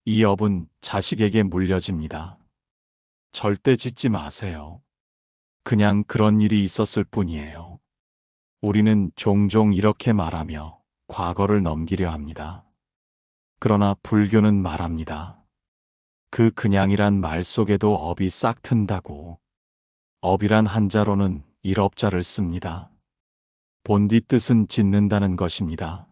이 업은 자식에게 물려집니다. 절대 짓지 마세요. 그냥 그런 일이 있었을 뿐이에요. 우리는 종종 이렇게 말하며 과거를 넘기려 합니다. 그러나 불교는 말합니다. 그 그냥이란 말 속에도 업이 싹 튼다고. 업이란 한자로는 일업자를 씁니다. 본디 뜻은 짓는다는 것입니다.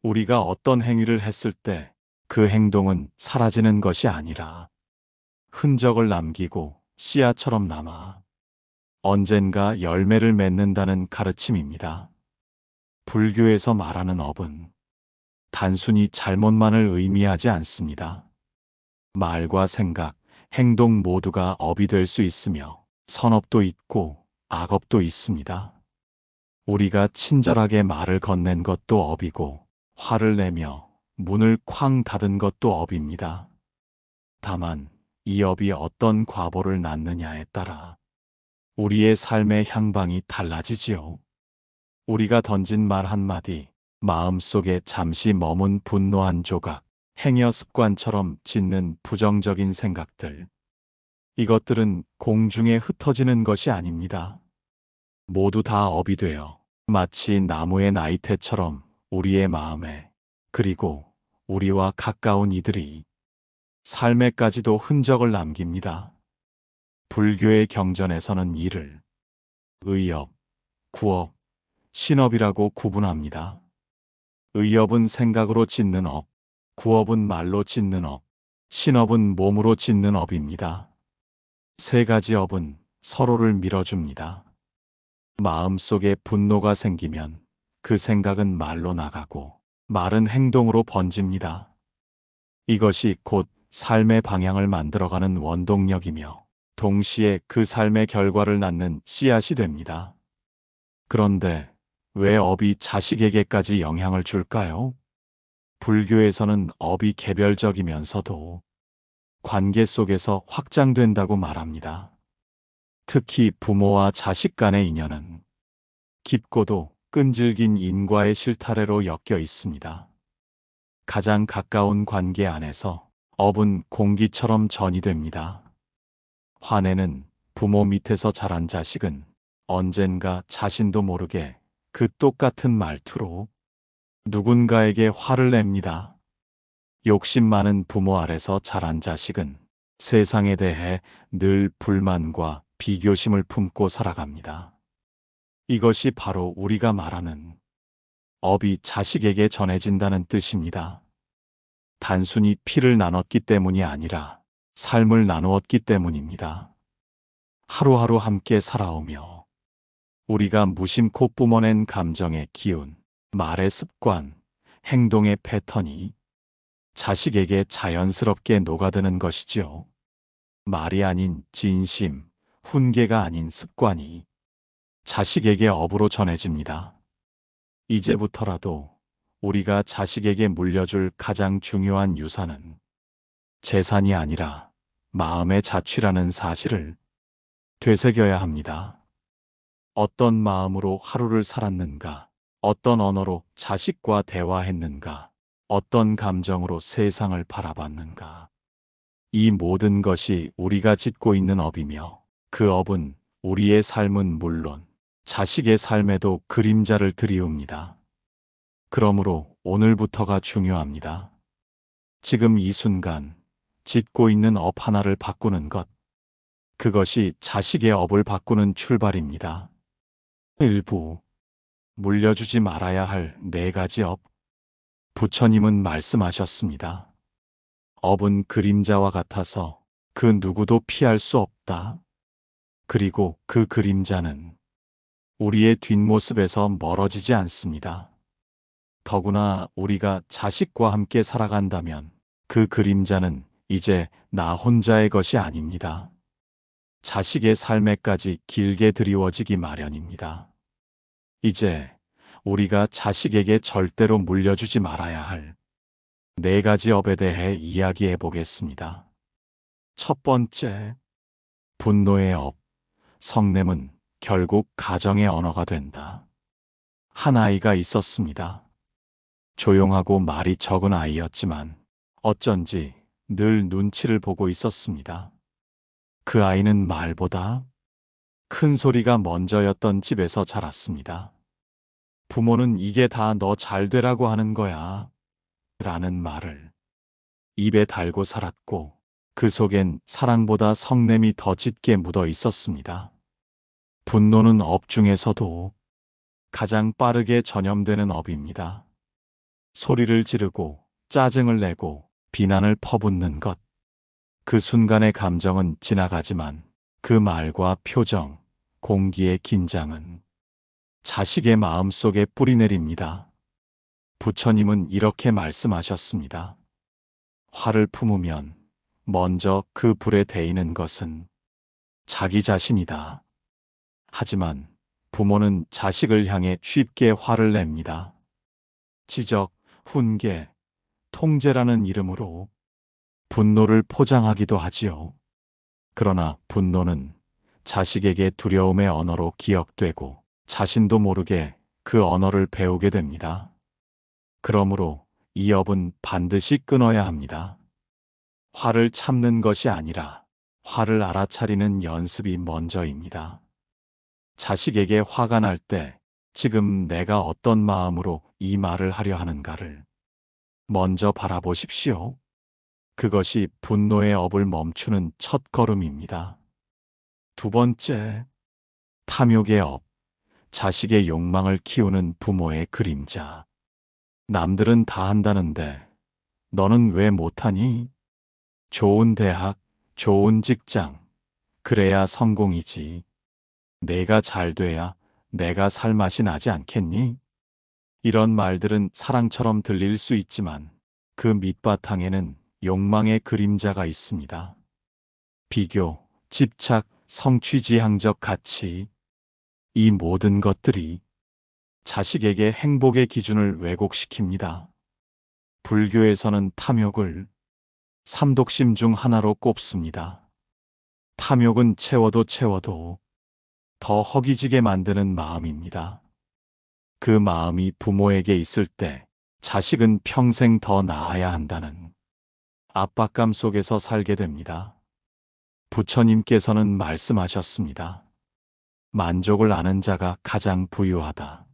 우리가 어떤 행위를 했을 때 그 행동은 사라지는 것이 아니라 흔적을 남기고 씨앗처럼 남아 언젠가 열매를 맺는다는 가르침입니다. 불교에서 말하는 업은 단순히 잘못만을 의미하지 않습니다. 말과 생각, 행동 모두가 업이 될 수 있으며 선업도 있고 악업도 있습니다. 우리가 친절하게 말을 건넨 것도 업이고 화를 내며 문을 쾅 닫은 것도 업입니다. 다만 이 업이 어떤 과보를 낳느냐에 따라 우리의 삶의 향방이 달라지지요. 우리가 던진 말 한마디, 마음속에 잠시 머문 분노 한 조각, 행여 습관처럼 짓는 부정적인 생각들. 이것들은 공중에 흩어지는 것이 아닙니다. 모두 다 업이 되어 마치 나무의 나이테처럼 우리의 마음에, 그리고 우리와 가까운 이들이 삶에까지도 흔적을 남깁니다. 불교의 경전에서는 이를 의업, 구업, 신업이라고 구분합니다. 의업은 생각으로 짓는 업, 구업은 말로 짓는 업, 신업은 몸으로 짓는 업입니다. 세 가지 업은 서로를 밀어줍니다. 마음속에 분노가 생기면 그 생각은 말로 나가고 말은 행동으로 번집니다. 이것이 곧 삶의 방향을 만들어가는 원동력이며 동시에 그 삶의 결과를 낳는 씨앗이 됩니다. 그런데 왜 업이 자식에게까지 영향을 줄까요? 불교에서는 업이 개별적이면서도 관계 속에서 확장된다고 말합니다. 특히 부모와 자식 간의 인연은 깊고도 끈질긴 인과의 실타래로 엮여 있습니다. 가장 가까운 관계 안에서 업은 공기처럼 전이됩니다. 화내는 부모 밑에서 자란 자식은 언젠가 자신도 모르게 그 똑같은 말투로 누군가에게 화를 냅니다. 욕심 많은 부모 아래서 자란 자식은 세상에 대해 늘 불만과 비교심을 품고 살아갑니다. 이것이 바로 우리가 말하는 업이 자식에게 전해진다는 뜻입니다. 단순히 피를 나눴기 때문이 아니라 삶을 나누었기 때문입니다. 하루하루 함께 살아오며 우리가 무심코 뿜어낸 감정의 기운, 말의 습관, 행동의 패턴이 자식에게 자연스럽게 녹아드는 것이죠. 말이 아닌 진심, 훈계가 아닌 습관이 자식에게 업으로 전해집니다. 이제부터라도 우리가 자식에게 물려줄 가장 중요한 유산은 재산이 아니라 마음의 자취라는 사실을 되새겨야 합니다. 어떤 마음으로 하루를 살았는가, 어떤 언어로 자식과 대화했는가, 어떤 감정으로 세상을 바라봤는가. 이 모든 것이 우리가 짓고 있는 업이며 그 업은 우리의 삶은 물론 자식의 삶에도 그림자를 들이웁니다. 그러므로 오늘부터가 중요합니다. 지금 이 순간 짓고 있는 업 하나를 바꾸는 것, 그것이 자식의 업을 바꾸는 출발입니다. 일부 물려주지 말아야 할 4가지 업. 부처님은 말씀하셨습니다. 업은 그림자와 같아서 그 누구도 피할 수 없다. 그리고 그 그림자는 우리의 뒷모습에서 멀어지지 않습니다. 더구나 우리가 자식과 함께 살아간다면 그 그림자는 이제 나 혼자의 것이 아닙니다. 자식의 삶에까지 길게 드리워지기 마련입니다. 이제 우리가 자식에게 절대로 물려주지 말아야 할 4가지 업에 대해 이야기해 보겠습니다. 첫 번째, 분노의 업. 성냄은 결국 가정의 언어가 된다. 한 아이가 있었습니다. 조용하고 말이 적은 아이였지만 어쩐지 늘 눈치를 보고 있었습니다. 그 아이는 말보다 큰 소리가 먼저였던 집에서 자랐습니다. 부모는 이게 다 너 잘 되라고 하는 거야 라는 말을 입에 달고 살았고, 그 속엔 사랑보다 성냄이 더 짙게 묻어 있었습니다. 분노는 업 중에서도 가장 빠르게 전염되는 업입니다. 소리를 지르고 짜증을 내고 비난을 퍼붓는 것. 그 순간의 감정은 지나가지만 그 말과 표정, 공기의 긴장은 자식의 마음속에 뿌리내립니다. 부처님은 이렇게 말씀하셨습니다. 화를 품으면 먼저 그 불에 데이는 것은 자기 자신이다. 하지만 부모는 자식을 향해 쉽게 화를 냅니다. 지적, 훈계, 통제라는 이름으로 분노를 포장하기도 하지요. 그러나 분노는 자식에게 두려움의 언어로 기억되고 자신도 모르게 그 언어를 배우게 됩니다. 그러므로 이 업은 반드시 끊어야 합니다. 화를 참는 것이 아니라 화를 알아차리는 연습이 먼저입니다. 자식에게 화가 날 때 지금 내가 어떤 마음으로 이 말을 하려 하는가를 먼저 바라보십시오. 그것이 분노의 업을 멈추는 첫 걸음입니다. 두 번째, 탐욕의 업, 자식의 욕망을 키우는 부모의 그림자. 남들은 다 한다는데 너는 왜 못하니? 좋은 대학, 좋은 직장, 그래야 성공이지. 내가 잘 돼야 내가 살 맛이 나지 않겠니? 이런 말들은 사랑처럼 들릴 수 있지만 그 밑바탕에는 욕망의 그림자가 있습니다. 비교, 집착, 성취지향적 가치, 이 모든 것들이 자식에게 행복의 기준을 왜곡시킵니다. 불교에서는 탐욕을 삼독심 중 하나로 꼽습니다. 탐욕은 채워도 채워도 더 허기지게 만드는 마음입니다. 그 마음이 부모에게 있을 때 자식은 평생 더 나아야 한다는 압박감 속에서 살게 됩니다. 부처님께서는 말씀하셨습니다. 만족을 아는 자가 가장 부유하다.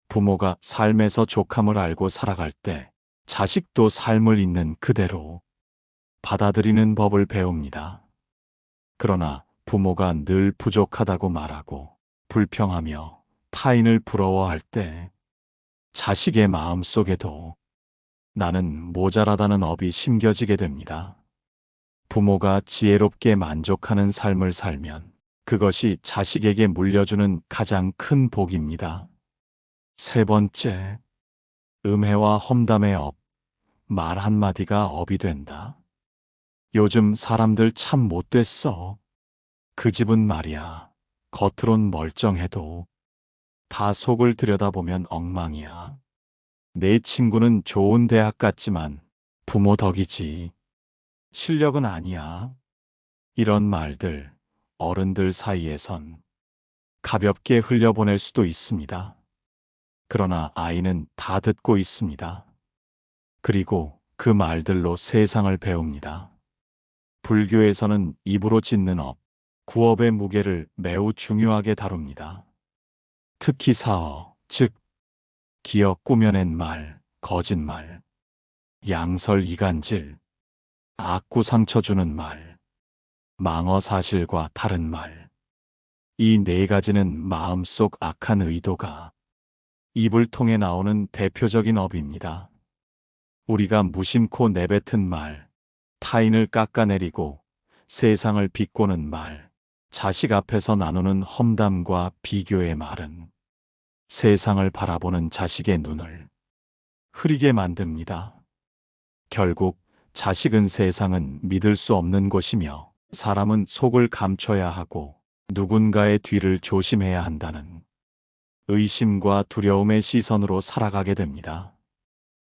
부모가 삶에서 족함을 알고 살아갈 때 자식도 삶을 있는 그대로 받아들이는 법을 배웁니다. 그러나 부모가 늘 부족하다고 말하고 불평하며 타인을 부러워할 때 자식의 마음 속에도 나는 모자라다는 업이 심겨지게 됩니다. 부모가 지혜롭게 만족하는 삶을 살면 그것이 자식에게 물려주는 가장 큰 복입니다. 세 번째, 음해와 험담의 업, 말 한마디가 업이 된다. 요즘 사람들 참 못됐어. 그 집은 말이야, 겉으론 멀쩡해도 다 속을 들여다보면 엉망이야. 내 친구는 좋은 대학 갔지만 부모 덕이지. 실력은 아니야. 이런 말들, 어른들 사이에선 가볍게 흘려보낼 수도 있습니다. 그러나 아이는 다 듣고 있습니다. 그리고 그 말들로 세상을 배웁니다. 불교에서는 입으로 짓는 업, 구업의 무게를 매우 중요하게 다룹니다. 특히 사어, 즉 기어 꾸며낸 말, 거짓말, 양설 이간질, 악구 상처 주는 말, 망어 사실과 다른 말. 이 네 가지는 마음속 악한 의도가 입을 통해 나오는 대표적인 업입니다. 우리가 무심코 내뱉은 말, 타인을 깎아내리고 세상을 비꼬는 말, 자식 앞에서 나누는 험담과 비교의 말은 세상을 바라보는 자식의 눈을 흐리게 만듭니다. 결국 자식은 세상은 믿을 수 없는 곳이며 사람은 속을 감춰야 하고 누군가의 뒤를 조심해야 한다는 의심과 두려움의 시선으로 살아가게 됩니다.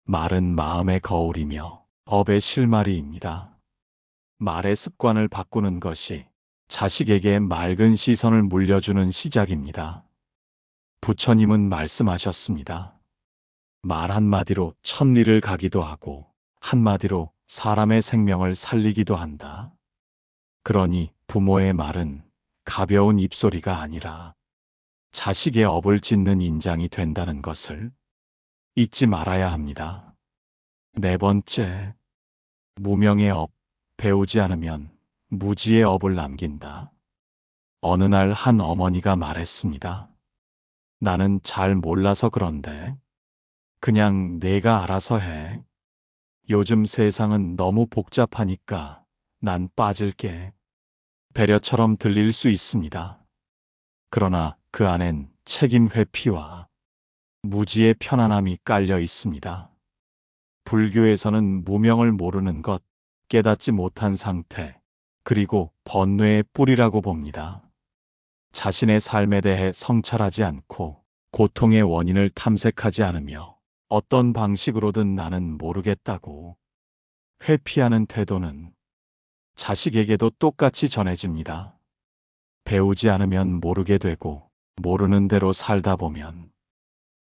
말은 마음의 거울이며 업의 실마리입니다. 말의 습관을 바꾸는 것이 자식에게 맑은 시선을 물려주는 시작입니다. 부처님은 말씀하셨습니다. 말 한마디로 천리를 가기도 하고 한마디로 사람의 생명을 살리기도 한다. 그러니 부모의 말은 가벼운 입소리가 아니라 자식의 업을 짓는 인장이 된다는 것을 잊지 말아야 합니다. 네 번째, 무명의 업, 배우지 않으면 무지의 업을 남긴다. 어느 날 한 어머니가 말했습니다. 나는 잘 몰라서 그런데 그냥 내가 알아서 해. 요즘 세상은 너무 복잡하니까 난 빠질게. 배려처럼 들릴 수 있습니다. 그러나 그 안엔 책임 회피와 무지의 편안함이 깔려 있습니다. 불교에서는 무명을 모르는 것, 깨닫지 못한 상태, 그리고 번뇌의 뿌리라고 봅니다. 자신의 삶에 대해 성찰하지 않고 고통의 원인을 탐색하지 않으며 어떤 방식으로든 나는 모르겠다고 회피하는 태도는 자식에게도 똑같이 전해집니다. 배우지 않으면 모르게 되고 모르는 대로 살다 보면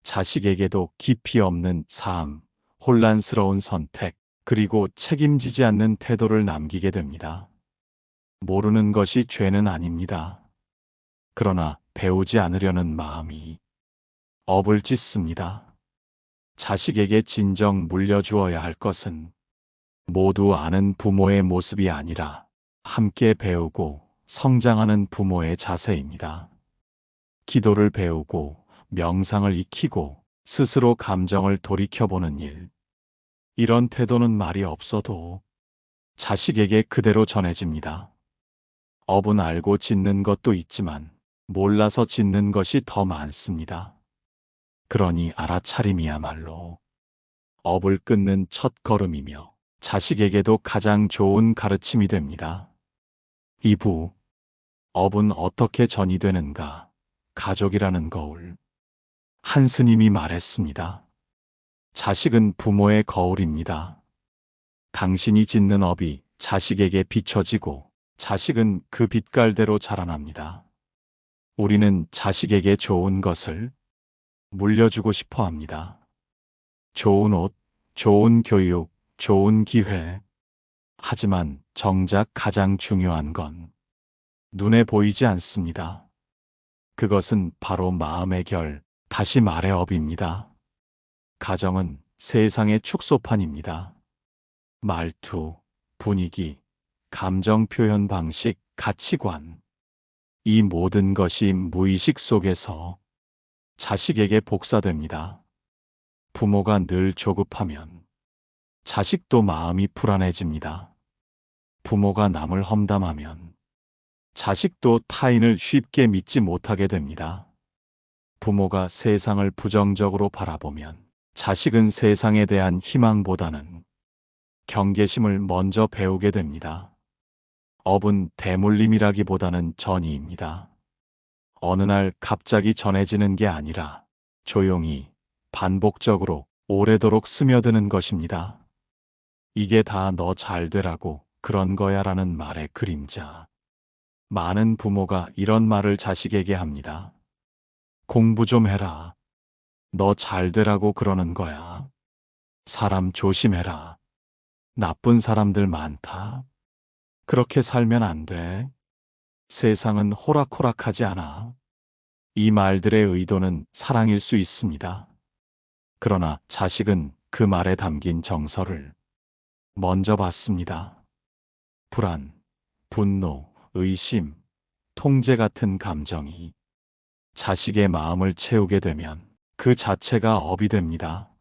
자식에게도 깊이 없는 삶, 혼란스러운 선택, 그리고 책임지지 않는 태도를 남기게 됩니다. 모르는 것이 죄는 아닙니다. 그러나 배우지 않으려는 마음이 업을 짓습니다. 자식에게 진정 물려주어야 할 것은 모두 아는 부모의 모습이 아니라 함께 배우고 성장하는 부모의 자세입니다. 기도를 배우고 명상을 익히고 스스로 감정을 돌이켜보는 일. 이런 태도는 말이 없어도 자식에게 그대로 전해집니다. 업은 알고 짓는 것도 있지만 몰라서 짓는 것이 더 많습니다. 그러니 알아차림이야말로 업을 끊는 첫 걸음이며 자식에게도 가장 좋은 가르침이 됩니다. 2부, 업은 어떻게 전이되는가? 가족이라는 거울. 한 스님이 말했습니다. 자식은 부모의 거울입니다. 당신이 짓는 업이 자식에게 비춰지고 자식은 그 빛깔대로 자라납니다. 우리는 자식에게 좋은 것을 물려주고 싶어 합니다. 좋은 옷, 좋은 교육, 좋은 기회. 하지만 정작 가장 중요한 건 눈에 보이지 않습니다. 그것은 바로 마음의 결, 다시 말해 업입니다. 가정은 세상의 축소판입니다. 말투, 분위기, 감정 표현 방식, 가치관. 이 모든 것이 무의식 속에서 자식에게 복사됩니다. 부모가 늘 조급하면 자식도 마음이 불안해집니다. 부모가 남을 험담하면 자식도 타인을 쉽게 믿지 못하게 됩니다. 부모가 세상을 부정적으로 바라보면 자식은 세상에 대한 희망보다는 경계심을 먼저 배우게 됩니다. 업은 대물림이라기보다는 전이입니다. 어느 날 갑자기 전해지는 게 아니라 조용히 반복적으로 오래도록 스며드는 것입니다. 이게 다 너 잘 되라고 그런 거야 라는 말의 그림자. 많은 부모가 이런 말을 자식에게 합니다. 공부 좀 해라. 너 잘 되라고 그러는 거야. 사람 조심해라. 나쁜 사람들 많다. 그렇게 살면 안 돼. 세상은 호락호락하지 않아. 이 말들의 의도는 사랑일 수 있습니다. 그러나 자식은 그 말에 담긴 정서를 먼저 받습니다. 불안, 분노, 의심, 통제 같은 감정이 자식의 마음을 채우게 되면 그 자체가 업이 됩니다.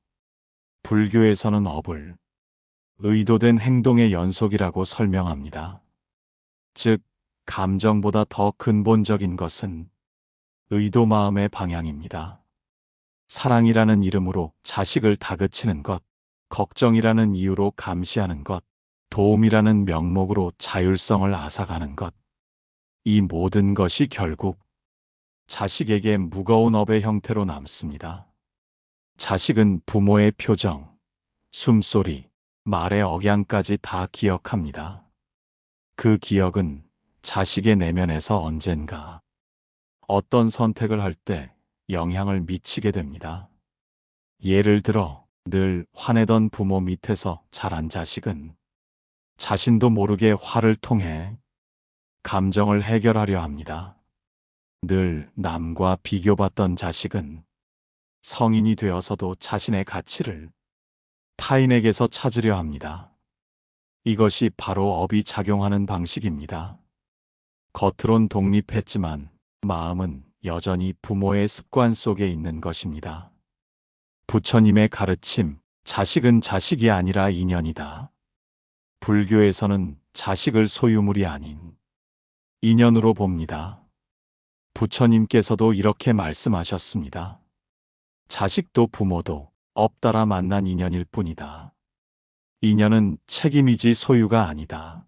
불교에서는 업을 의도된 행동의 연속이라고 설명합니다. 즉, 감정보다 더 근본적인 것은 의도 마음의 방향입니다. 사랑이라는 이름으로 자식을 다그치는 것, 걱정이라는 이유로 감시하는 것, 도움이라는 명목으로 자율성을 앗아가는 것. 이 모든 것이 결국 자식에게 무거운 업의 형태로 남습니다. 자식은 부모의 표정, 숨소리, 말의 억양까지 다 기억합니다. 그 기억은 자식의 내면에서 언젠가 어떤 선택을 할 때 영향을 미치게 됩니다. 예를 들어 늘 화내던 부모 밑에서 자란 자식은 자신도 모르게 화를 통해 감정을 해결하려 합니다. 늘 남과 비교받던 자식은 성인이 되어서도 자신의 가치를 타인에게서 찾으려 합니다. 이것이 바로 업이 작용하는 방식입니다. 겉으론 독립했지만 마음은 여전히 부모의 습관 속에 있는 것입니다. 부처님의 가르침, 자식은 자식이 아니라 인연이다. 불교에서는 자식을 소유물이 아닌 인연으로 봅니다. 부처님께서도 이렇게 말씀하셨습니다. 자식도 부모도 업 따라 만난 인연일 뿐이다. 인연은 책임이지 소유가 아니다.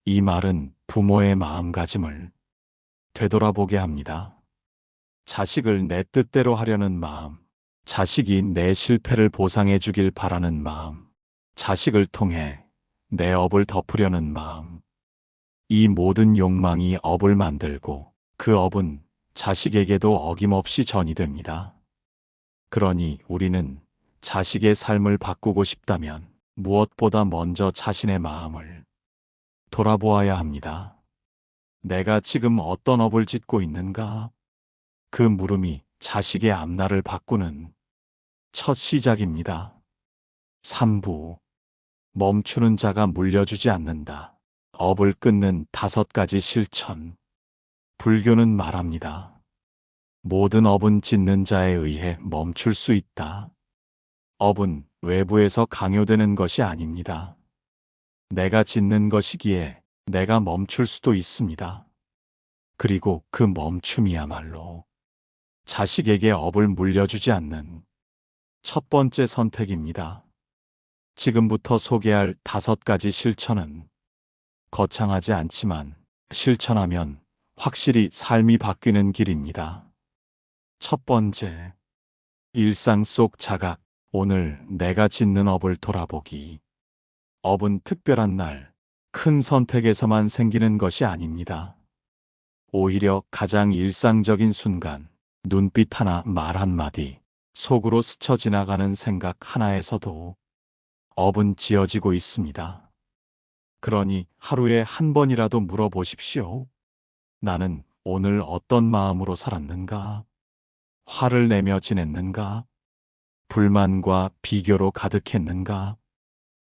이 말은 부모의 마음가짐을 되돌아보게 합니다. 자식을 내 뜻대로 하려는 마음, 자식이 내 실패를 보상해 주길 바라는 마음, 자식을 통해 내 업을 덮으려는 마음. 이 모든 욕망이 업을 만들고 그 업은 자식에게도 어김없이 전이됩니다. 그러니 우리는 자식의 삶을 바꾸고 싶다면 무엇보다 먼저 자신의 마음을 돌아보아야 합니다. 내가 지금 어떤 업을 짓고 있는가? 그 물음이 자식의 앞날을 바꾸는 첫 시작입니다. 3부. 멈추는 자가 물려주지 않는다. 업을 끊는 5가지 실천. 불교는 말합니다. 모든 업은 짓는 자에 의해 멈출 수 있다. 업은 외부에서 강요되는 것이 아닙니다. 내가 짓는 것이기에 내가 멈출 수도 있습니다. 그리고 그 멈춤이야말로 자식에게 업을 물려주지 않는 첫 번째 선택입니다. 지금부터 소개할 5가지 실천은 거창하지 않지만 실천하면 확실히 삶이 바뀌는 길입니다. 첫 번째, 일상 속 자각. 오늘 내가 짓는 업을 돌아보기. 업은 특별한 날, 큰 선택에서만 생기는 것이 아닙니다. 오히려 가장 일상적인 순간, 눈빛 하나, 말 한마디, 속으로 스쳐 지나가는 생각 하나에서도 업은 지어지고 있습니다. 그러니 하루에 한 번이라도 물어보십시오. 나는 오늘 어떤 마음으로 살았는가? 화를 내며 지냈는가? 불만과 비교로 가득했는가?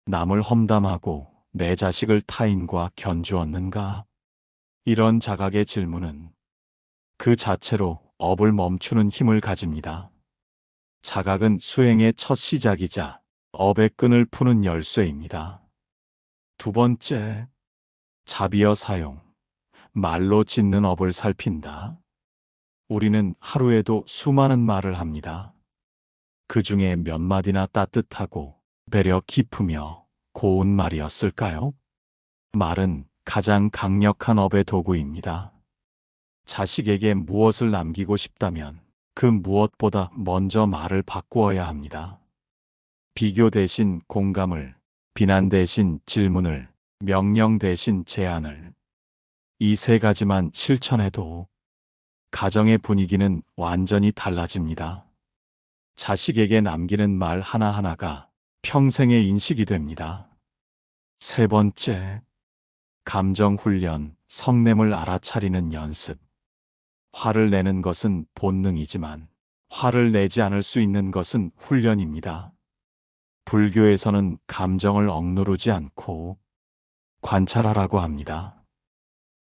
남을 험담하고 내 자식을 타인과 견주었는가? 이런 자각의 질문은 그 자체로 업을 멈추는 힘을 가집니다. 자각은 수행의 첫 시작이자 업의 끈을 푸는 열쇠입니다. 두 번째, 자비어 사용. 말로 짓는 업을 살핀다. 우리는 하루에도 수많은 말을 합니다. 그 중에 몇 마디나 따뜻하고 배려 깊으며 고운 말이었을까요? 말은 가장 강력한 업의 도구입니다. 자식에게 무엇을 남기고 싶다면 그 무엇보다 먼저 말을 바꾸어야 합니다. 비교 대신 공감을, 비난 대신 질문을, 명령 대신 제안을. 이 3가지만 실천해도 가정의 분위기는 완전히 달라집니다. 자식에게 남기는 말 하나하나가 평생의 인식이 됩니다. 세 번째, 감정 훈련, 성냄을 알아차리는 연습. 화를 내는 것은 본능이지만 화를 내지 않을 수 있는 것은 훈련입니다. 불교에서는 감정을 억누르지 않고 관찰하라고 합니다.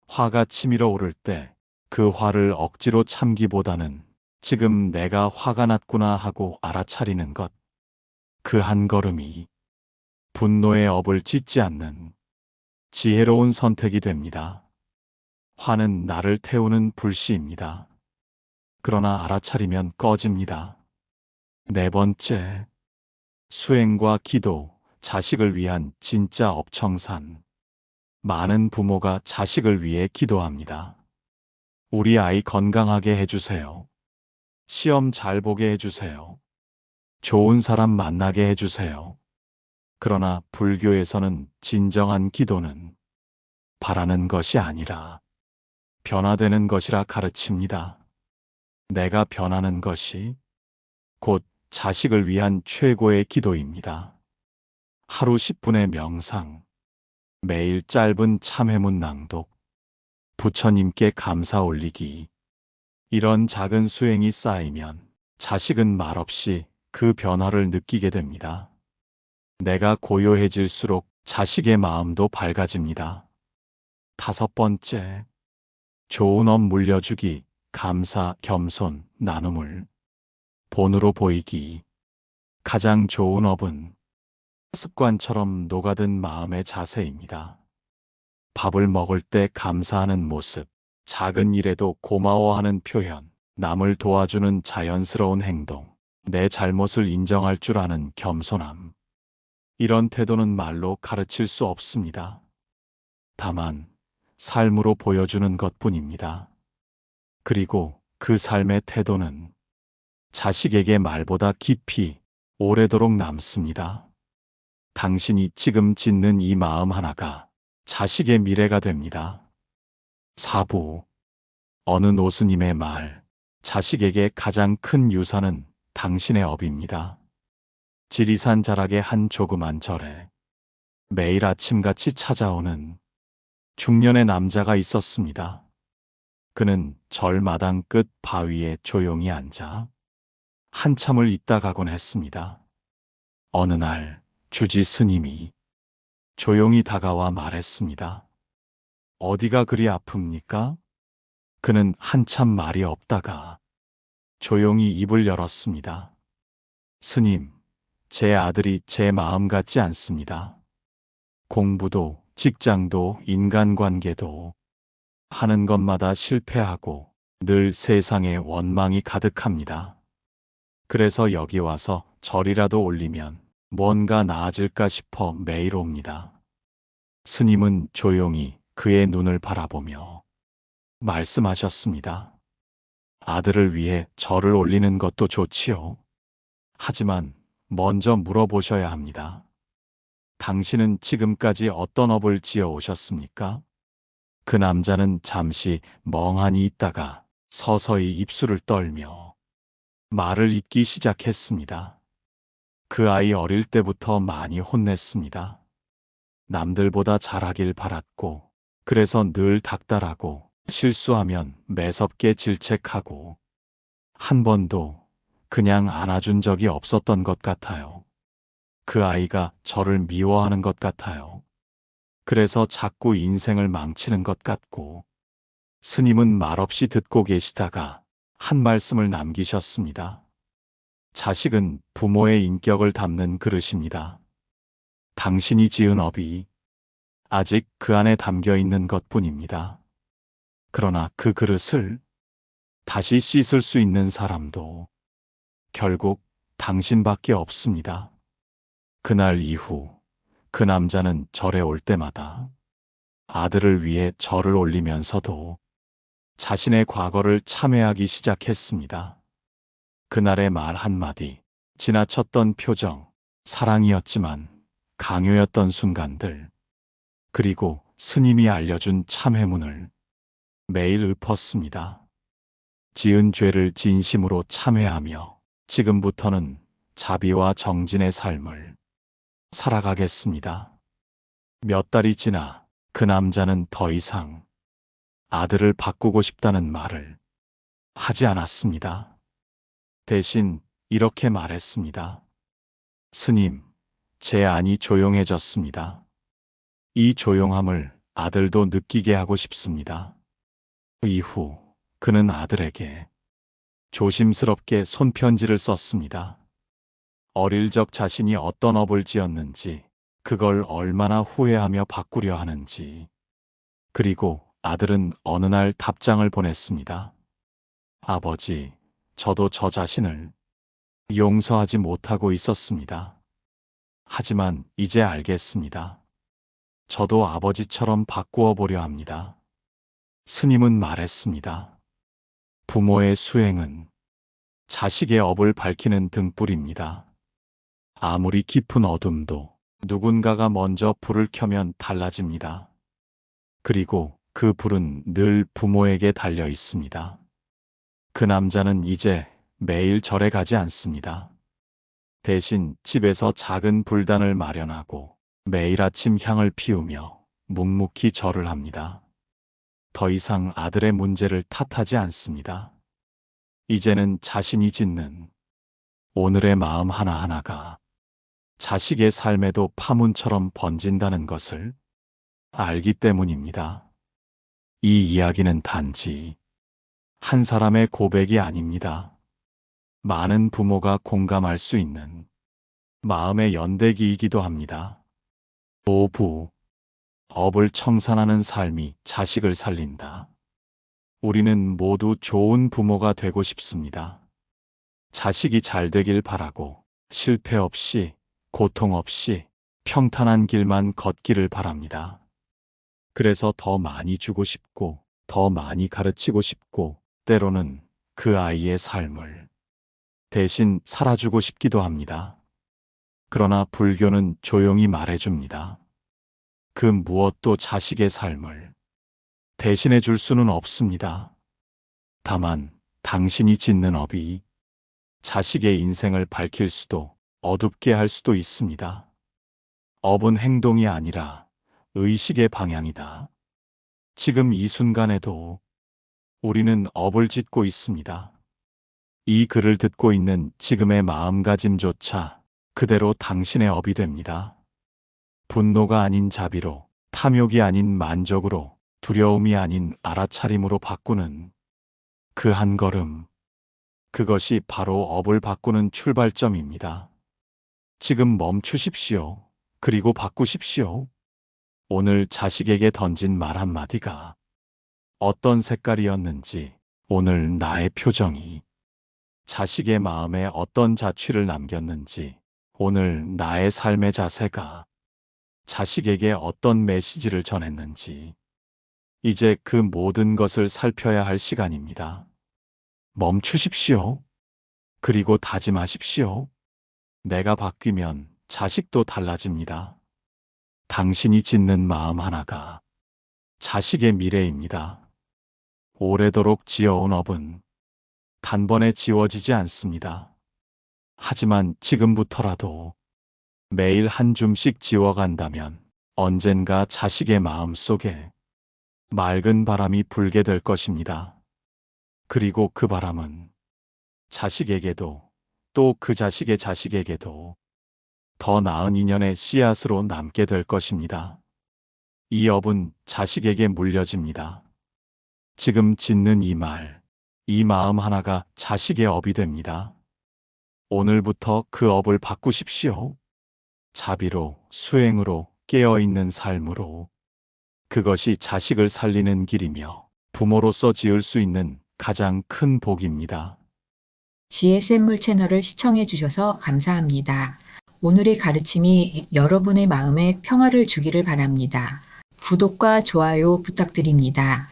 화가 치밀어 오를 때 그 화를 억지로 참기보다는 지금 내가 화가 났구나 하고 알아차리는 것. 그 한 걸음이 분노의 업을 짓지 않는 지혜로운 선택이 됩니다. 화는 나를 태우는 불씨입니다. 그러나 알아차리면 꺼집니다. 네 번째, 수행과 기도, 자식을 위한 진짜 업청산. 많은 부모가 자식을 위해 기도합니다. 우리 아이 건강하게 해주세요. 시험 잘 보게 해주세요. 좋은 사람 만나게 해주세요. 그러나 불교에서는 진정한 기도는 바라는 것이 아니라 변화되는 것이라 가르칩니다. 내가 변하는 것이 곧 자식을 위한 최고의 기도입니다. 하루 10분의 명상. 매일 짧은 참회문 낭독, 부처님께 감사 올리기. 이런 작은 수행이 쌓이면 자식은 말없이 그 변화를 느끼게 됩니다. 내가 고요해질수록 자식의 마음도 밝아집니다. 5번째, 좋은 업 물려주기, 감사, 겸손, 나눔을 본으로 보이기. 가장 좋은 업은 습관처럼 녹아든 마음의 자세입니다. 밥을 먹을 때 감사하는 모습, 작은 일에도 고마워하는 표현, 남을 도와주는 자연스러운 행동, 내 잘못을 인정할 줄 아는 겸손함. 이런 태도는 말로 가르칠 수 없습니다. 다만 삶으로 보여주는 것뿐입니다. 그리고 그 삶의 태도는 자식에게 말보다 깊이 오래도록 남습니다. 당신이 지금 짓는 이 마음 하나가 자식의 미래가 됩니다. 4부. 어느 노스님의 말, 자식에게 가장 큰 유산은 당신의 업입니다. 지리산 자락의 한 조그만 절에 매일 아침같이 찾아오는 중년의 남자가 있었습니다. 그는 절 마당 끝 바위에 조용히 앉아 한참을 있다 가곤 했습니다. 어느 날 주지 스님이 조용히 다가와 말했습니다. 어디가 그리 아픕니까? 그는 한참 말이 없다가 조용히 입을 열었습니다. 스님, 제 아들이 제 마음 같지 않습니다. 공부도, 직장도, 인간관계도 하는 것마다 실패하고 늘 세상에 원망이 가득합니다. 그래서 여기 와서 절이라도 올리면 뭔가 나아질까 싶어 매일 옵니다. 스님은 조용히 그의 눈을 바라보며 말씀하셨습니다. 아들을 위해 절을 올리는 것도 좋지요. 하지만 먼저 물어보셔야 합니다. 당신은 지금까지 어떤 업을 지어 오셨습니까? 그 남자는 잠시 멍하니 있다가 서서히 입술을 떨며 말을 잇기 시작했습니다. 그 아이 어릴 때부터 많이 혼냈습니다. 남들보다 잘하길 바랐고, 그래서 늘 닥달하고, 실수하면 매섭게 질책하고, 한 번도 그냥 안아준 적이 없었던 것 같아요. 그 아이가 저를 미워하는 것 같아요. 그래서 자꾸 인생을 망치는 것 같고. 스님은 말없이 듣고 계시다가 한 말씀을 남기셨습니다. 자식은 부모의 인격을 담는 그릇입니다. 당신이 지은 업이 아직 그 안에 담겨 있는 것뿐입니다. 그러나 그 그릇을 다시 씻을 수 있는 사람도 결국 당신밖에 없습니다. 그날 이후 그 남자는 절에 올 때마다 아들을 위해 절을 올리면서도 자신의 과거를 참회하기 시작했습니다. 그날의 말 한마디, 지나쳤던 표정, 사랑이었지만 강요였던 순간들, 그리고 스님이 알려준 참회문을 매일 읊었습니다. 지은 죄를 진심으로 참회하며 지금부터는 자비와 정진의 삶을 살아가겠습니다. 몇 달이 지나 그 남자는 더 이상 아들을 바꾸고 싶다는 말을 하지 않았습니다. 대신 이렇게 말했습니다. 스님, 제 안이 조용해졌습니다. 이 조용함을 아들도 느끼게 하고 싶습니다. 이후 그는 아들에게 조심스럽게 손편지를 썼습니다. 어릴 적 자신이 어떤 업을 지었는지, 그걸 얼마나 후회하며 바꾸려 하는지. 그리고 아들은 어느 날 답장을 보냈습니다. 아버지, 저도 저 자신을 용서하지 못하고 있었습니다. 하지만 이제 알겠습니다. 저도 아버지처럼 바꾸어 보려 합니다. 스님은 말했습니다. 부모의 수행은 자식의 업을 밝히는 등불입니다. 아무리 깊은 어둠도 누군가가 먼저 불을 켜면 달라집니다. 그리고 그 불은 늘 부모에게 달려 있습니다. 그 남자는 이제 매일 절에 가지 않습니다. 대신 집에서 작은 불단을 마련하고 매일 아침 향을 피우며 묵묵히 절을 합니다. 더 이상 아들의 문제를 탓하지 않습니다. 이제는 자신이 짓는 오늘의 마음 하나하나가 자식의 삶에도 파문처럼 번진다는 것을 알기 때문입니다. 이 이야기는 단지 한 사람의 고백이 아닙니다. 많은 부모가 공감할 수 있는 마음의 연대기이기도 합니다. 오부, 업을 청산하는 삶이 자식을 살린다. 우리는 모두 좋은 부모가 되고 싶습니다. 자식이 잘 되길 바라고 실패 없이, 고통 없이 평탄한 길만 걷기를 바랍니다. 그래서 더 많이 주고 싶고, 더 많이 가르치고 싶고, 때로는 그 아이의 삶을 대신 살아주고 싶기도 합니다. 그러나 불교는 조용히 말해줍니다. 그 무엇도 자식의 삶을 대신해 줄 수는 없습니다. 다만 당신이 짓는 업이 자식의 인생을 밝힐 수도 어둡게 할 수도 있습니다. 업은 행동이 아니라 의식의 방향이다. 지금 이 순간에도 우리는 업을 짓고 있습니다. 이 글을 듣고 있는 지금의 마음가짐조차 그대로 당신의 업이 됩니다. 분노가 아닌 자비로, 탐욕이 아닌 만족으로, 두려움이 아닌 알아차림으로 바꾸는 그 한 걸음, 그것이 바로 업을 바꾸는 출발점입니다. 지금 멈추십시오. 그리고 바꾸십시오. 오늘 자식에게 던진 말 한마디가 어떤 색깔이었는지, 오늘 나의 표정이 자식의 마음에 어떤 자취를 남겼는지, 오늘 나의 삶의 자세가 자식에게 어떤 메시지를 전했는지, 이제 그 모든 것을 살펴야 할 시간입니다. 멈추십시오. 그리고 다짐하십시오. 내가 바뀌면 자식도 달라집니다. 당신이 짓는 마음 하나가 자식의 미래입니다. 오래도록 지어온 업은 단번에 지워지지 않습니다. 하지만 지금부터라도 매일 한 줌씩 지워간다면 언젠가 자식의 마음 속에 맑은 바람이 불게 될 것입니다. 그리고 그 바람은 자식에게도 또 그 자식의 자식에게도 더 나은 인연의 씨앗으로 남게 될 것입니다. 이 업은 자식에게 물려집니다. 지금 짓는 이 말, 이 마음 하나가 자식의 업이 됩니다. 오늘부터 그 업을 바꾸십시오. 자비로, 수행으로, 깨어있는 삶으로. 그것이 자식을 살리는 길이며 부모로서 지을 수 있는 가장 큰 복입니다. GSM물 채널을 시청해 주셔서 감사합니다. 오늘의 가르침이 여러분의 마음에 평화를 주기를 바랍니다. 구독과 좋아요 부탁드립니다.